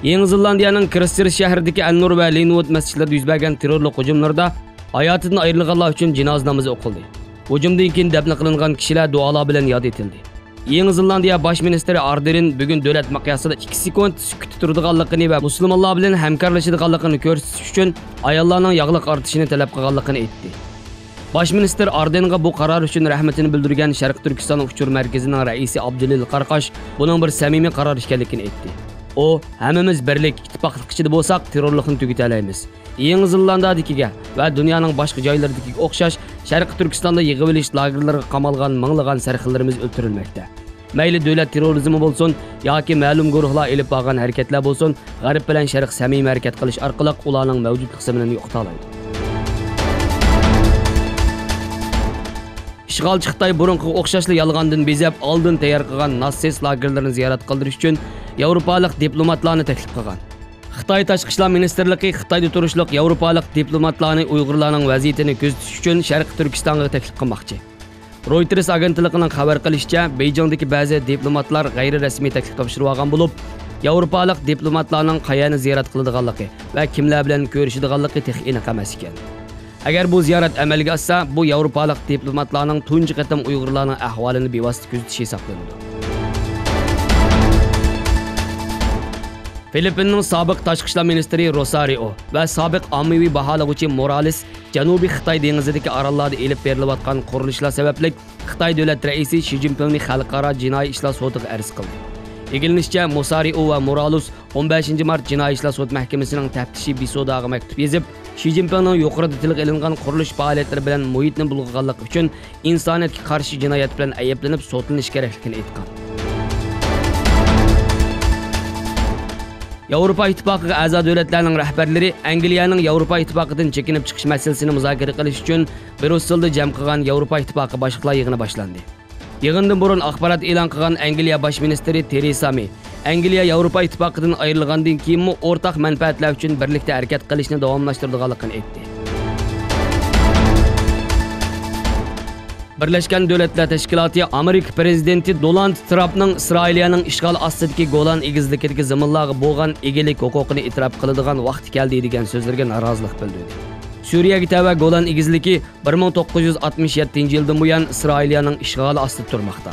Yangi Zelandiyaning Christchurch shahridagi Al-Nur va Linwood masjidlarida yuz bergan terrorlik hujumlarida hayotidan ayrilganlar uchun janoza namozi o'qildi. Hujumdan keyin dafn qilingan kishilar duolar bilan yod etildi. Yangi Zelandiya bosh ministri Ardern bugun davlat miqyosida 2 sekund sukut turadiganligini va musulmonlar bilan hamkorlashadiganligini ko'rsatish uchun ayollarning yog'liq ortishini talab qilganligini aytdi. Bosh minister Ardenga bu qaror uchun rahmatini bildirgan Sharq Turkiston uchur markazining raisi Abdulil Qarqash buning bir samimiy qaror ekanligini aytdi. O, hammamiz birlik, ittifoqlik ichida bo'lsak, terrorlikni tugata olamiz. Yangi Zelandiyadagiga va dunyoning boshqa joylaridagi o'xshash Sharq Turkistonda yig'ib olish lagerlariga qamalgan minglagan sarxillarimiz o'ldirilmoqda. Mayli davlat terrorizmi bo'lsin yoki ma'lum guruhlar elib borgan harakatlar bo'lsin, G'arb bilan Sharq samimiy harakat qilish orqali ularning mavjud qismini yo'qotalaydi. İşğalçı Xitoy burunqi o'xshashli yolg'ondan bezab, oldin tayyor qilgan natsist lagerlarini ziyorat qildirish uchun Yevropalik diplomatlarni taklif qilgan. Xitoy Tashqi ishlar ministrligi Xitoyda turishliq Yevropalik diplomatlarni Uyg'urlarning vaziyatini kuzatish uchun Sharq Turkistonga taklif qilmoqchi. Reuters agentligining xabar qilishicha, Beijingdagi ba'zi diplomatlar g'ayri-rasmiy taklif topshirib olgan bo'lib, Yevropalik diplomatlarning qayerni ziyorat qiladiganligi va kimlar bilan ko'rishadiganligi texnik aniq emas ekan. Agar bu ziyorat amalga oshsa, bu Yevropalik diplomatlarning tunji qatam Uyg'urlarning ahvolini bevosita kuzatishi hisoblanadi. Filippinning sobiq tashqi ishlar ministri Rosario va sobiq ommaviy baholovchi Morales Janubiy Xitoy dengizidagi orollarda elib berilayotgan qurilishlar sababli Xitoy davlat raisi Xi Jinpingning xalqaro jinoiy ishlar sudiga arz qildi. Egilishicha, Rosario va Morales 15 mart jinoiy ishlar sud mahkamasining taftishi bisodaga maktub yozib, Xi Jinpingning yuqorida tilga ilingan qurilish faoliyatlari bilan muhitni bulg'aganlik uchun insoniyatga qarshi jinoyat bilan ayblanib sotlanish kerakligini aytgan. Yevropa İttifaqıga a'zo davlatlarning rahbarlari Angliyaning Yevropa İttifaqıdan chekinib chiqish masalasini muzokara qilish uchun Brusselda jam qilgan Yevropa İttifaqı boshliqlar yig'ini boshlandi. Yig'indan burun axborot e'lon qilgan Angliya bosh ministri Theresa May, Angliya Yevropa İttifaqıdan ayrilgandan keyin o'rtaq manfaatlar uchun birlikda harakat qilishni davomlashtiradiganligini aytdi. Birlashgan Davlatlar Tashkiloti Amerika prezidenti Donald Trumpning Isroiliyaning ishg'ol ostidagi Golan egizligidagi zaminlarga bo'lgan egilik huquqini e'tirof qiladigan vaqt keldi degan so'zlarga norozilik bildirdi. Suriyaga tava Golan egizligi 1967-yildan buyon Isroiliyaning ishg'oli ostida turmoqda.